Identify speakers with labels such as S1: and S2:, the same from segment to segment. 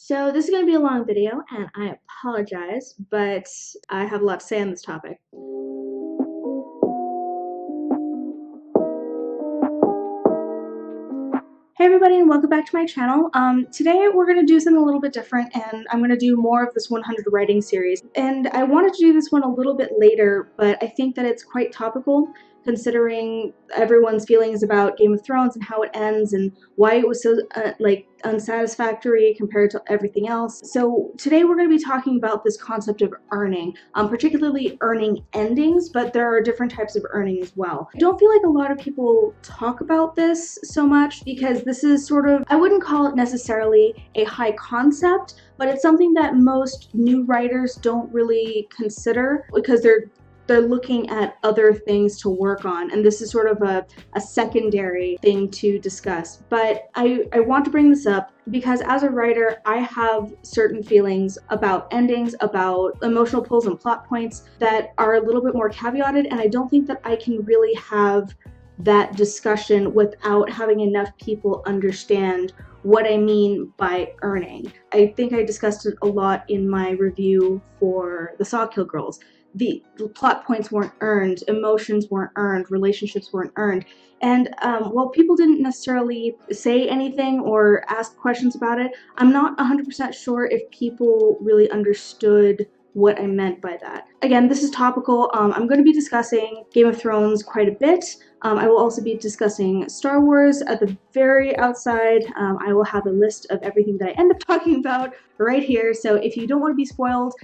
S1: So this is going to be a long video, and I apologize, but I have a lot to say on this topic. Hey everybody, and welcome back to my channel. Today we're going to do something a little bit different, and I'm going to do more of this 100 writing series. And I wanted to do this one a little bit later, but I think that it's quite topical considering everyone's feelings about Game of Thrones and how it ends and why it was so unsatisfactory compared to everything else. So today we're going to be talking about this concept of earning, particularly earning endings, but there are different types of earning as well. I don't feel like a lot of people talk about this so much because this is sort of, I wouldn't call it necessarily a high concept, but it's something that most new writers don't really consider because they're looking at other things to work on, and this is sort of a secondary thing to discuss. But I want to bring this up because as a writer, I have certain feelings about endings, about emotional pulls and plot points that are a little bit more caveated, and I don't think that I can really have that discussion without having enough people understand what I mean by earning. I think I discussed it a lot in my review for the Sawkill girls. The plot points weren't earned, emotions weren't earned, relationships weren't earned. And while people didn't necessarily say anything or ask questions about it, I'm not 100% sure if people really understood what I meant by that. Again, this is topical. I'm going to be discussing Game of Thrones quite a bit. I will also be discussing Star Wars at the very outside. I will have a list of everything that I end up talking about right here. So if you don't want to be spoiled,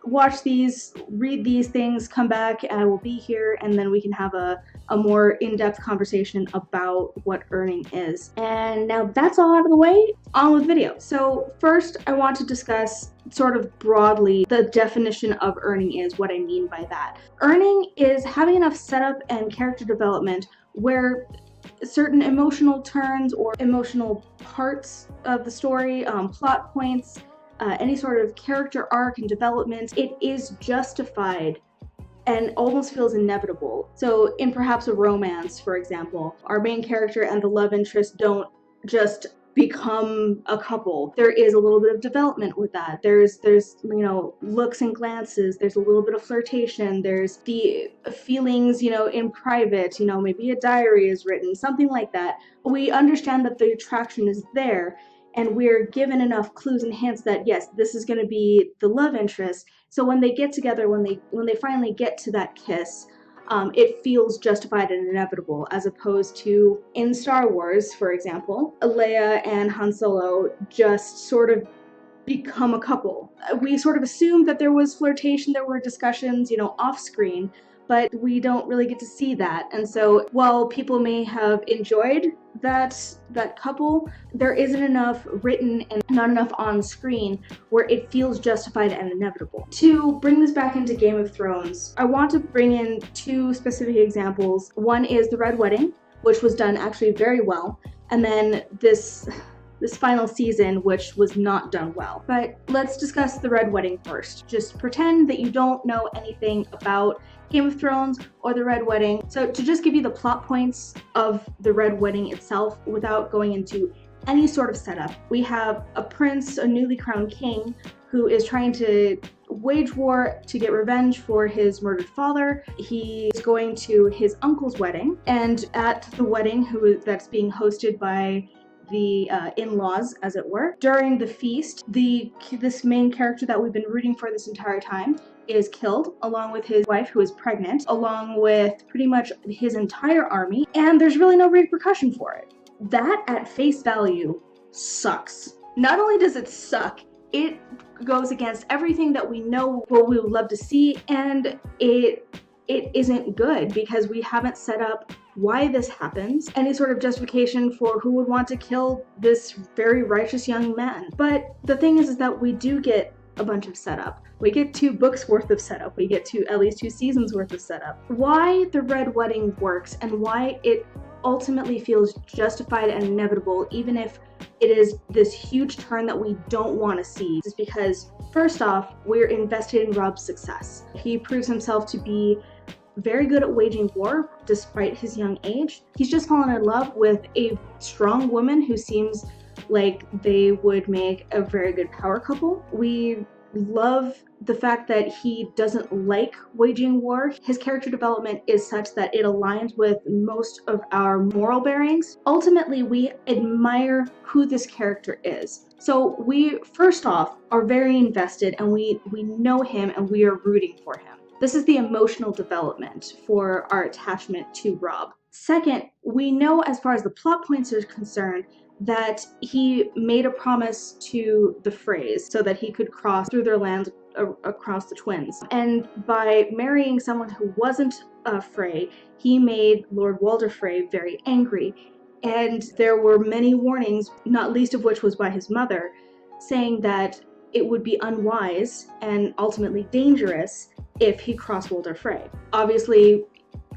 S1: watch these, read these things, come back, I will be here, and then we can have a more in-depth conversation about what earning is. And now that's all out of the way, on with the video. So first, I want to discuss sort of broadly the definition of earning is, what I mean by that. Earning is having enough setup and character development where certain emotional turns or emotional parts of the story, plot points, any sort of character arc and development, it is justified and almost feels inevitable. So in perhaps a romance, for example, our main character and the love interest don't just become a couple. There is a little bit of development with that. There's you know, looks and glances, there's a little bit of flirtation, there's the feelings, you know, in private, you know, maybe a diary is written, something like that. We understand that the attraction is there, and we're given enough clues and hints that yes, this is going to be the love interest. So when they get together, when they finally get to that kiss, it feels justified and inevitable, as opposed to in Star Wars, for example, Leia and Han Solo just sort of become a couple. We sort of assumed that there was flirtation, there were discussions, you know, off screen, but we don't really get to see that. And so while people may have enjoyed that couple, there isn't enough written and not enough on screen where it feels justified and inevitable. To bring this back into Game of Thrones, I want to bring in two specific examples. One is the Red Wedding, which was done actually very well, and then this final season, which was not done well. But let's discuss the Red Wedding first. Just pretend that you don't know anything about Game of Thrones or the Red Wedding. So to just give you the plot points of the Red Wedding itself without going into any sort of setup, we have a prince, a newly crowned king, who is trying to wage war to get revenge for his murdered father. He is going to his uncle's wedding, and at the wedding, that's being hosted by the in-laws, as it were. During the feast, this main character that we've been rooting for this entire time is killed, along with his wife, who is pregnant, along with pretty much his entire army, and there's really no repercussion for it. That, at face value, sucks. Not only does it suck, it goes against everything that we know what we would love to see, and it isn't good because we haven't set up why this happens, any sort of justification for who would want to kill this very righteous young man. But the thing is that we do get a bunch of setup. We get 2 books worth of setup. We get at least 2 seasons worth of setup. Why the Red Wedding works and why it ultimately feels justified and inevitable, even if it is this huge turn that we don't want to see, is because first off, we're invested in Rob's success. He proves himself to be very good at waging war despite his young age. He's just fallen in love with a strong woman who seems like they would make a very good power couple. We love the fact that he doesn't like waging war. His character development is such that it aligns with most of our moral bearings. Ultimately, we admire who this character is. So we, first off, are very invested, and we know him and we are rooting for him. This is the emotional development for our attachment to Rob. Second, we know, as far as the plot points are concerned, that he made a promise to the Freys so that he could cross through their lands across the twins. And by marrying someone who wasn't a Frey, he made Lord Walder Frey very angry. And there were many warnings, not least of which was by his mother, saying that it would be unwise and ultimately dangerous if he crossed Walder Frey. Obviously,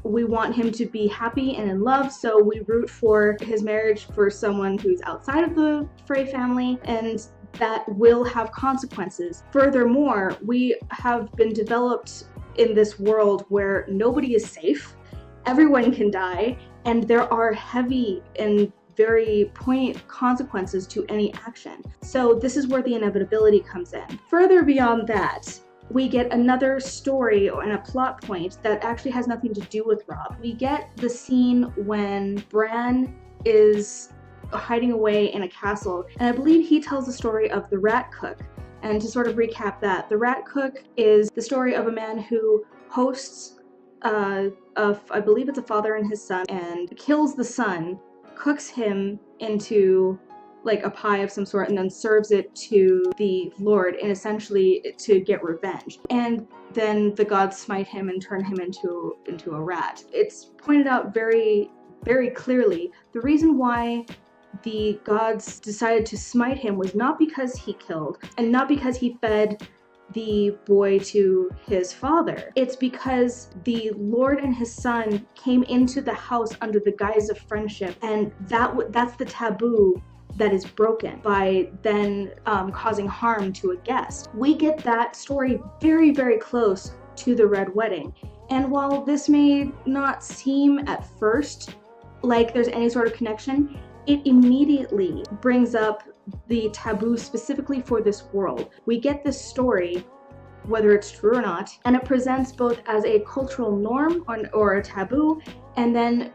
S1: we want him to be happy and in love, so we root for his marriage for someone who's outside of the Frey family, and that will have consequences. Furthermore, we have been developed in this world where nobody is safe, everyone can die, and there are heavy and very poignant consequences to any action. So this is where the inevitability comes in. Further beyond that, we get another story and a plot point that actually has nothing to do with Rob. We get the scene when Bran is hiding away in a castle, and I believe he tells the story of the Rat Cook. And to sort of recap that, the Rat Cook is the story of a man who hosts, I believe it's a father and his son, and kills the son, cooks him into like a pie of some sort, and then serves it to the Lord, and essentially to get revenge. And then the gods smite him and turn him into a rat. It's pointed out very, very clearly the reason why the gods decided to smite him was not because he killed, and not because he fed the boy to his father. It's because the Lord and his son came into the house under the guise of friendship, and that's the taboo that is broken by then causing harm to a guest. We get that story very, very close to the Red Wedding. And while this may not seem at first like there's any sort of connection, it immediately brings up the taboo specifically for this world. We get this story, whether it's true or not, and it presents both as a cultural norm or a taboo, and then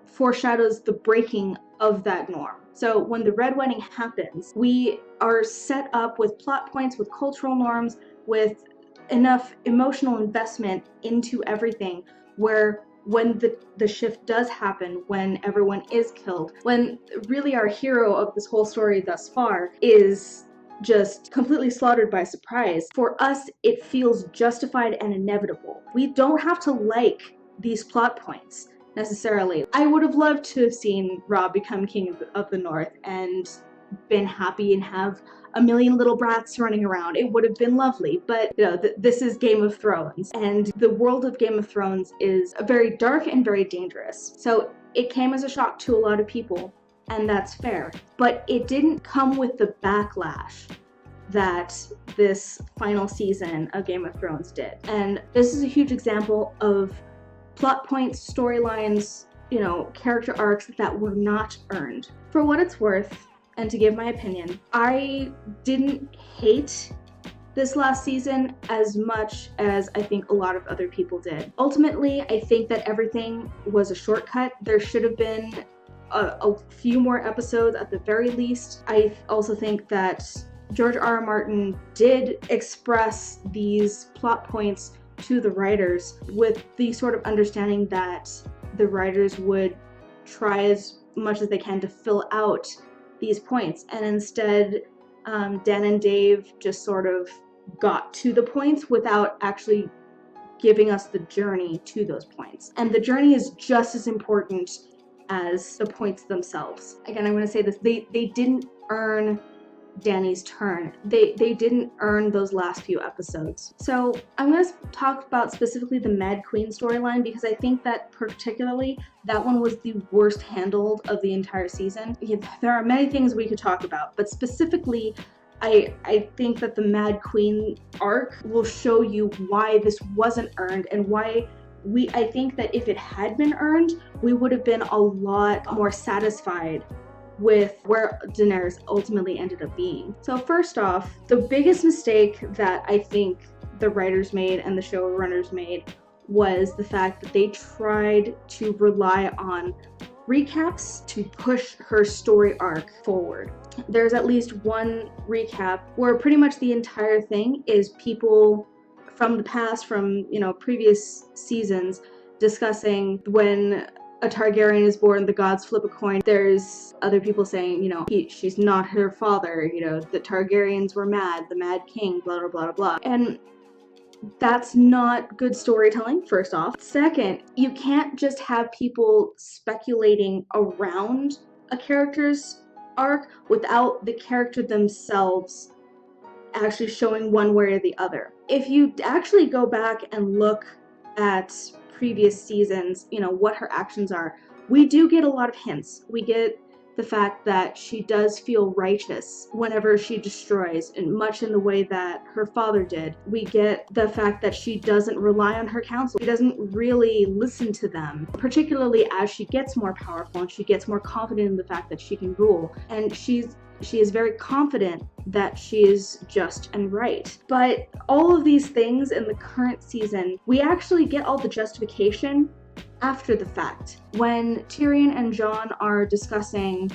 S1: foreshadows the breaking of that norm. So when the Red Wedding happens, we are set up with plot points, with cultural norms, with enough emotional investment into everything, where when the shift does happen, when everyone is killed, when really our hero of this whole story thus far is just completely slaughtered by surprise, for us it feels justified and inevitable. We don't have to like these plot points necessarily. I would have loved to have seen Rob become king of the North and been happy and have a million little brats running around. It would have been lovely, but you know, this is Game of Thrones, and the world of Game of Thrones is very dark and very dangerous. So it came as a shock to a lot of people, and that's fair. But it didn't come with the backlash that this final season of Game of Thrones did. And this is a huge example of plot points, storylines, you know, character arcs that were not earned. For what it's worth, and to give my opinion, I didn't hate this last season as much as I think a lot of other people did. Ultimately, I think that everything was a shortcut. There should have been a few more episodes at the very least. I also think that George R.R. Martin did express these plot points to the writers with the sort of understanding that the writers would try as much as they can to fill out these points, and instead Dan and Dave just sort of got to the points without actually giving us the journey to those points. And the journey is just as important as the points themselves. Again, I'm going to say this, they didn't earn Dany's turn. They didn't earn those last few episodes. So I'm going to talk about specifically the Mad Queen storyline, because I think that particularly that one was the worst handled of the entire season. There are many things we could talk about, but specifically I think that the Mad Queen arc will show you why this wasn't earned, and why I think that if it had been earned, we would have been a lot more satisfied with where Daenerys ultimately ended up being. So first off, the biggest mistake that I think the writers made and the showrunners made was the fact that they tried to rely on recaps to push her story arc forward. There's at least one recap where pretty much the entire thing is people from the past, from previous seasons, discussing when a Targaryen is born, the gods flip a coin. There's other people saying, she's not her father, the Targaryens were mad, the Mad King, blah, blah, blah, blah. And that's not good storytelling, first off. Second, you can't just have people speculating around a character's arc without the character themselves actually showing one way or the other. If you actually go back and look at previous seasons, what her actions are, we do get a lot of hints. We get the fact that she does feel righteous whenever she destroys, and much in the way that her father did. We get the fact that she doesn't rely on her council. She doesn't really listen to them, particularly as she gets more powerful and she gets more confident in the fact that she can rule. And she is very confident that she is just and right. But all of these things in the current season, we actually get all the justification after the fact. When Tyrion and Jon are discussing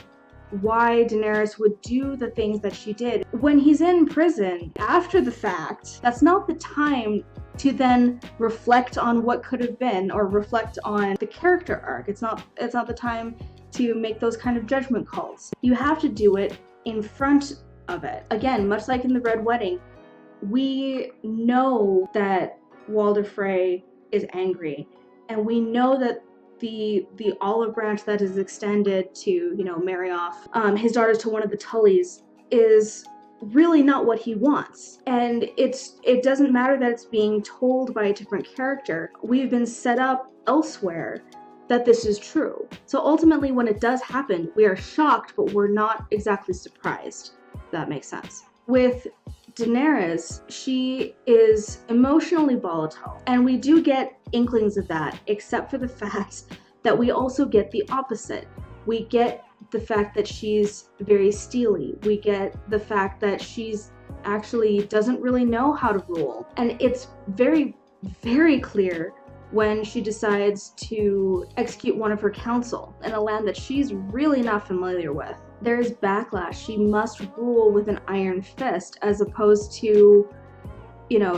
S1: why Daenerys would do the things that she did, when he's in prison, after the fact, that's not the time to then reflect on what could have been or reflect on the character arc. It's not the time to make those kind of judgment calls. You have to do it in front of it. Again, much like in the Red Wedding, we know that Walder Frey is angry, and we know that the olive branch that is extended to, marry off his daughter to one of the Tullys is really not what he wants. And it doesn't matter that it's being told by a different character. We've been set up elsewhere that this is true. So ultimately, when it does happen, we are shocked, but we're not exactly surprised, if that makes sense. With Daenerys, she is emotionally volatile, and we do get inklings of that, except for the fact that we also get the opposite. We get the fact that she's very steely. We get the fact that she's actually doesn't really know how to rule. And it's very, very clear when she decides to execute one of her council in a land that she's really not familiar with. There's backlash. She must rule with an iron fist as opposed to,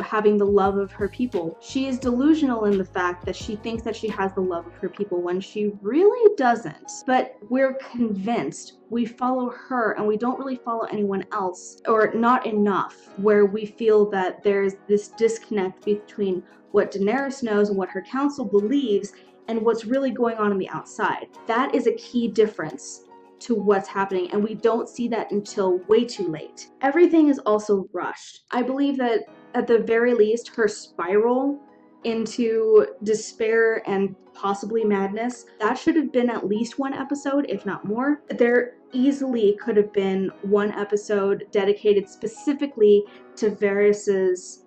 S1: having the love of her people. She is delusional in the fact that she thinks that she has the love of her people when she really doesn't. But we're convinced. We follow her and we don't really follow anyone else, or not enough, where we feel that there's this disconnect between what Daenerys knows and what her council believes and what's really going on the outside. That is a key difference to what's happening, and we don't see that until way too late. Everything is also rushed. I believe that at the very least, her spiral into despair and possibly madness, that should have been at least one episode, if not more. There easily could have been one episode dedicated specifically to Varys's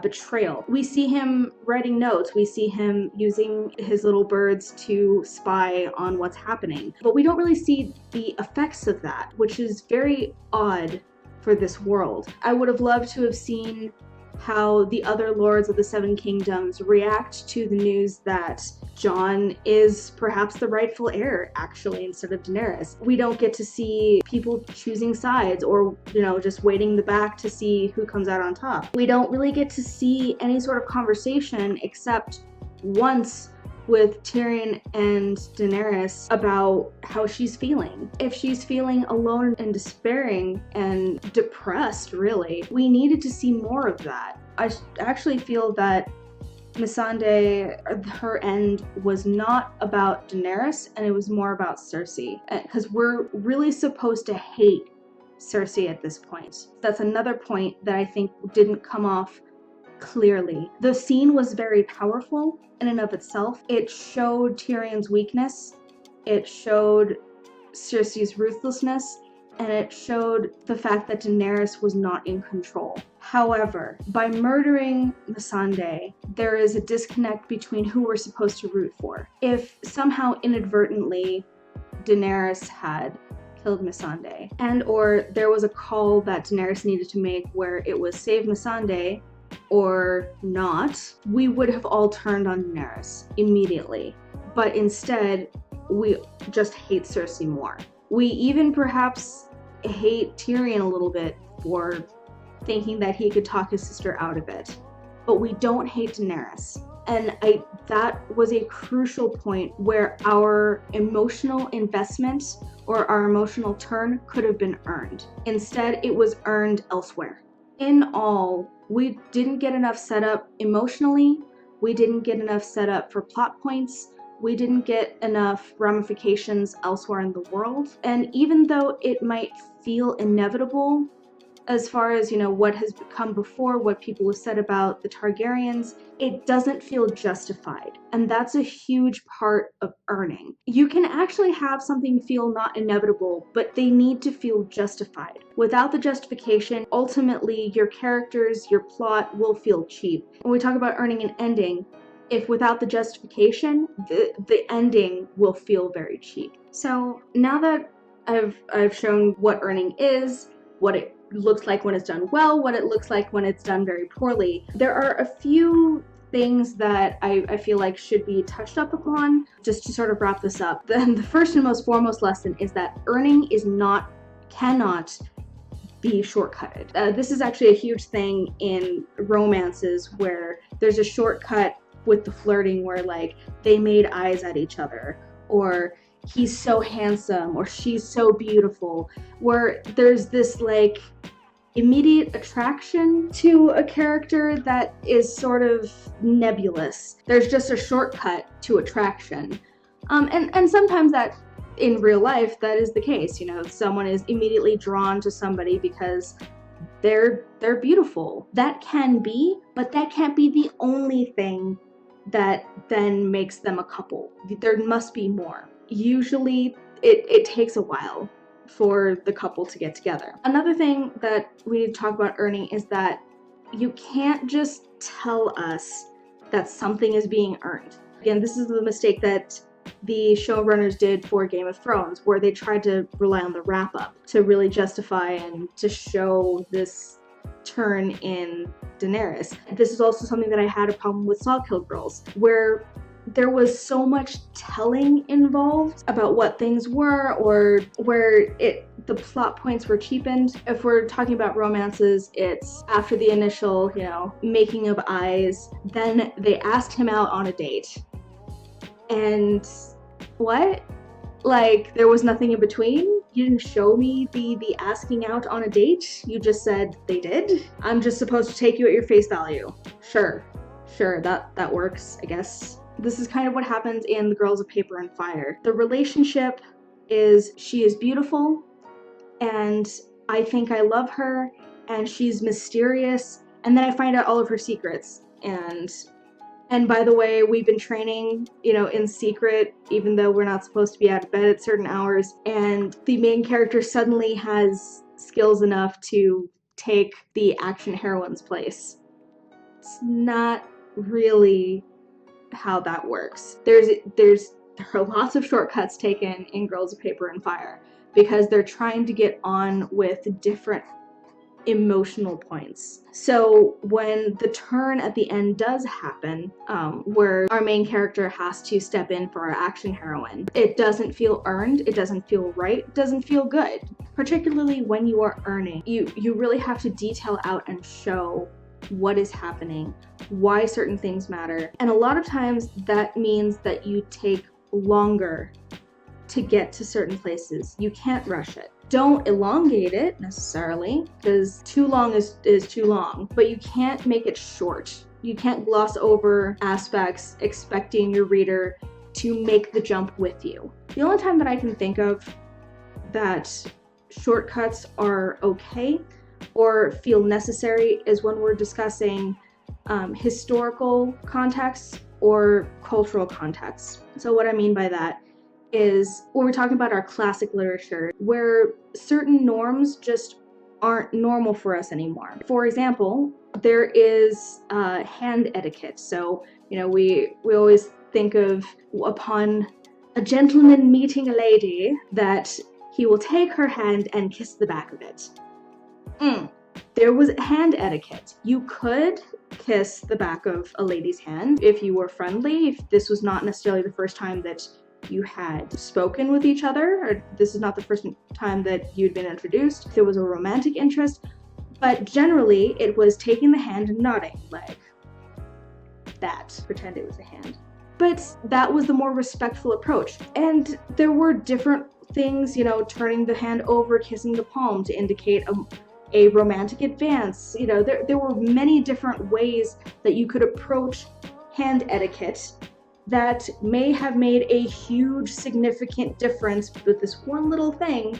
S1: betrayal. We see him writing notes, we see him using his little birds to spy on what's happening, but we don't really see the effects of that, which is very odd for this world. I would have loved to have seen how the other lords of the Seven Kingdoms react to the news that Jon is perhaps the rightful heir, actually, instead of Daenerys. We don't get to see people choosing sides or, just waiting in the back to see who comes out on top. We don't really get to see any sort of conversation except once with Tyrion and Daenerys about how she's feeling. If she's feeling alone and despairing and depressed, really, we needed to see more of that. I actually feel that Missandei, her end was not about Daenerys, and it was more about Cersei, because we're really supposed to hate Cersei at this point. That's another point that I think didn't come off clearly. The scene was very powerful in and of itself. It showed Tyrion's weakness, it showed Cersei's ruthlessness, and it showed the fact that Daenerys was not in control. However, by murdering Missandei, there is a disconnect between who we're supposed to root for. If somehow inadvertently Daenerys had killed Missandei, and or there was a call that Daenerys needed to make where it was save Missandei or not, we would have all turned on Daenerys immediately. But instead, we just hate Cersei more. We even perhaps hate Tyrion a little bit for thinking that he could talk his sister out of it. But we don't hate Daenerys. And that was a crucial point where our emotional investment or our emotional turn could have been earned. Instead, it was earned elsewhere. In all, we didn't get enough setup emotionally, we didn't get enough setup for plot points, we didn't get enough ramifications elsewhere in the world. And even though it might feel inevitable, as far as, you know, what has come before, what people have said about the Targaryens, it doesn't feel justified. And that's a huge part of earning. You can actually have something feel not inevitable, but they need to feel justified. Without the justification, ultimately your characters, your plot will feel cheap. When we talk about earning an ending, if without the justification, the ending will feel very cheap. So now that I've shown what earning is, what it looks like when it's done well, what it looks like when it's done very poorly, there are a few things that I feel like should be touched up upon just to sort of wrap this up. The first and most foremost lesson is that earning cannot be shortcutted. This is actually a huge thing in romances where there's a shortcut with the flirting where like they made eyes at each other, or he's so handsome, or she's so beautiful, where there's this like immediate attraction to a character that is sort of nebulous. There's just a shortcut to attraction. And sometimes that in real life that is the case. You know, someone is immediately drawn to somebody because they're beautiful. That can be, but that can't be the only thing that then makes them a couple. There must be more. Usually it takes a while for the couple to get together. Another thing that we need to talk about earning is that you can't just tell us that something is being earned. Again, this is the mistake that the showrunners did for Game of Thrones, where they tried to rely on the wrap-up to really justify and to show this turn in Daenerys. This is also something that I had a problem with Sawkill Girls, where there was so much telling involved about what things were, or where the plot points were cheapened. If we're talking about romances, it's after the initial, you know, making of eyes, then they asked him out on a date. And what? Like, there was nothing in between? You didn't show me the asking out on a date? You just said they did? I'm just supposed to take you at your face value. Sure, that works, I guess. This is kind of what happens in The Girls of Paper and Fire. The relationship is, she is beautiful, and I think I love her, and she's mysterious, and then I find out all of her secrets. And by the way, we've been training, you know, in secret, even though we're not supposed to be out of bed at certain hours, and the main character suddenly has skills enough to take the action heroine's place. It's not really how that works. There are lots of shortcuts taken in Girls of Paper and Fire because they're trying to get on with different emotional points. So when the turn at the end does happen, where our main character has to step in for our action heroine, it doesn't feel earned, it doesn't feel right, it doesn't feel good. Particularly when you are earning, you really have to detail out and show what is happening, why certain things matter. And a lot of times that means that you take longer to get to certain places. You can't rush it. Don't elongate it necessarily, because too long is too long, but you can't make it short. You can't gloss over aspects expecting your reader to make the jump with you. The only time that I can think of that shortcuts are okay or feel necessary is when we're discussing historical context or cultural context. So what I mean by that is when we're talking about our classic literature, where certain norms just aren't normal for us anymore. For example, there is hand etiquette. So, you know, we always think of, upon a gentleman meeting a lady, that he will take her hand and kiss the back of it. There was hand etiquette. You could kiss the back of a lady's hand if you were friendly, if this was not necessarily the first time that you had spoken with each other, or this is not the first time that you'd been introduced, if there was a romantic interest, but generally it was taking the hand and nodding, like that, pretend it was a hand. But that was the more respectful approach. And there were different things, you know, turning the hand over, kissing the palm to indicate a romantic advance. You know, there were many different ways that you could approach hand etiquette that may have made a huge significant difference with this one little thing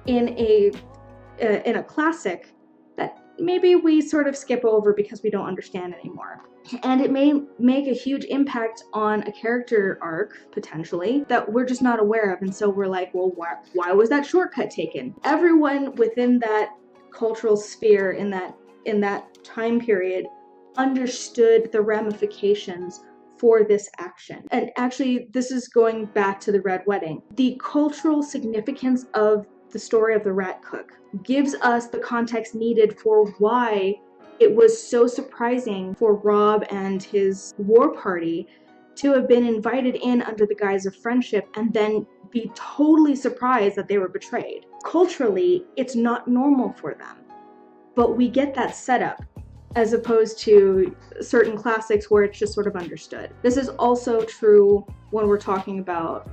S1: in a classic that maybe we sort of skip over because we don't understand anymore. And it may make a huge impact on a character arc, potentially, that we're just not aware of. And so we're like, well, why was that shortcut taken? Everyone within that cultural sphere in that time period understood the ramifications for this action. And actually, this is going back to the Red Wedding. The cultural significance of the story of the rat cook gives us the context needed for why it was so surprising for Rob and his war party to have been invited in under the guise of friendship and then be totally surprised that they were betrayed. Culturally, it's not normal for them, but we get that setup as opposed to certain classics where it's just sort of understood. This is also true when we're talking about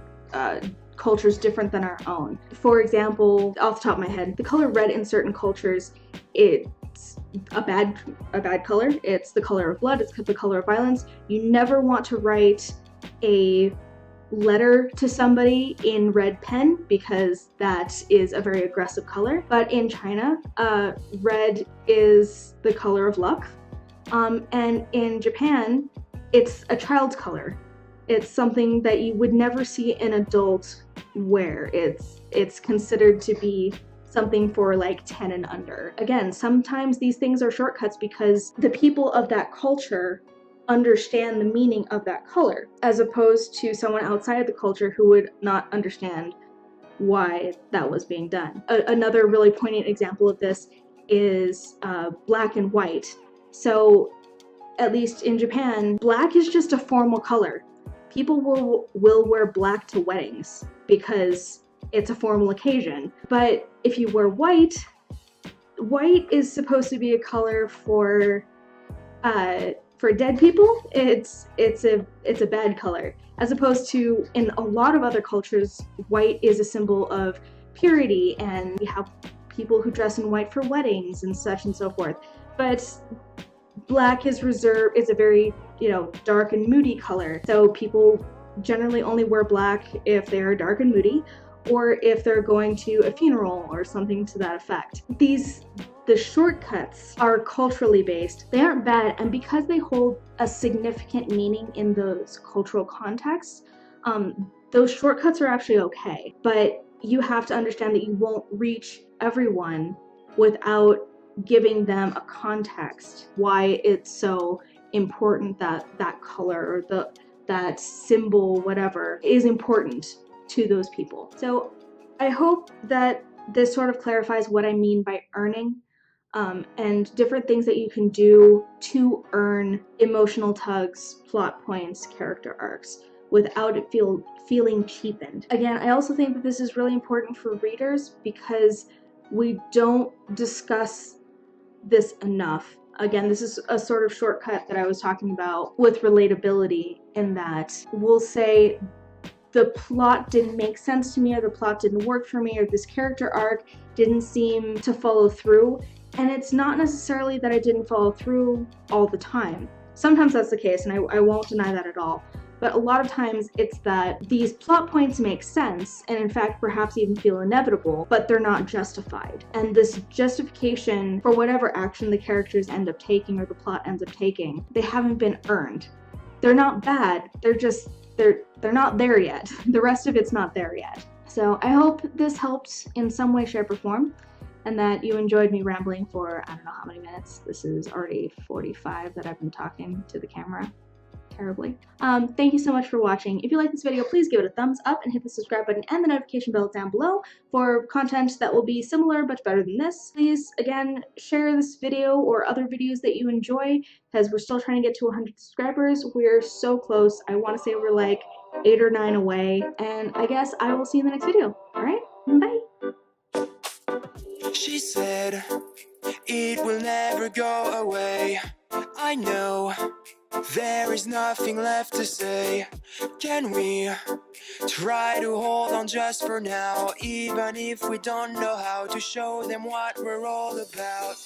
S1: cultures different than our own. For example, off the top of my head, the color red in certain cultures, it's a bad color. It's the color of blood. It's the color of violence. You never want to write a letter to somebody in red pen because that is a very aggressive color. But in China, red is the color of luck. And in Japan, it's a child's color. It's something that you would never see an adult wear. It's considered to be something for like 10 and under. Again, sometimes these things are shortcuts because the people of that culture understand the meaning of that color, as opposed to someone outside of the culture who would not understand why that was being done. Another really poignant example of this is black and white. So, at least in Japan, black is just a formal color. People will wear black to weddings because it's a formal occasion. But if you wear white, white is supposed to be a color for dead people. It's a bad color. As opposed to in a lot of other cultures, white is a symbol of purity, and we have people who dress in white for weddings and such and so forth. But black is reserved, is a very, dark and moody color. So people generally only wear black if they're dark and moody, or if they're going to a funeral or something to that effect. The shortcuts are culturally based. They aren't bad, and because they hold a significant meaning in those cultural contexts, those shortcuts are actually okay. But you have to understand that you won't reach everyone without giving them a context why it's so important that that color or that symbol, whatever, is important to those people. So I hope that this sort of clarifies what I mean by earning, and different things that you can do to earn emotional tugs, plot points, character arcs, without it feeling cheapened. Again, I also think that this is really important for readers because we don't discuss this enough. Again, this is a sort of shortcut that I was talking about with relatability, in that we'll say the plot didn't make sense to me, or the plot didn't work for me, or this character arc didn't seem to follow through. And it's not necessarily that I didn't follow through all the time. Sometimes that's the case, and I won't deny that at all. But a lot of times it's that these plot points make sense, and in fact perhaps even feel inevitable, but they're not justified. And this justification for whatever action the characters end up taking or the plot ends up taking, they haven't been earned. They're not bad, they're not there yet. The rest of it's not there yet. So I hope this helped in some way, shape, or form, and that you enjoyed me rambling for I don't know how many minutes. This is already 45 that I've been talking to the camera. terribly. Thank you so much for watching. If you like this video, please give it a thumbs up and hit the subscribe button and the notification bell down below for content that will be similar but better than this. Please, again, share this video or other videos that you enjoy, because we're still trying to get to 100 subscribers. We're so close. I want to say we're like 8 or 9 away, and I guess I will see you in the next video. Alright, bye!
S2: She said it will never go away. I know there is nothing left to say. Can we try to hold on just for now, even if we don't know how to show them what we're all about?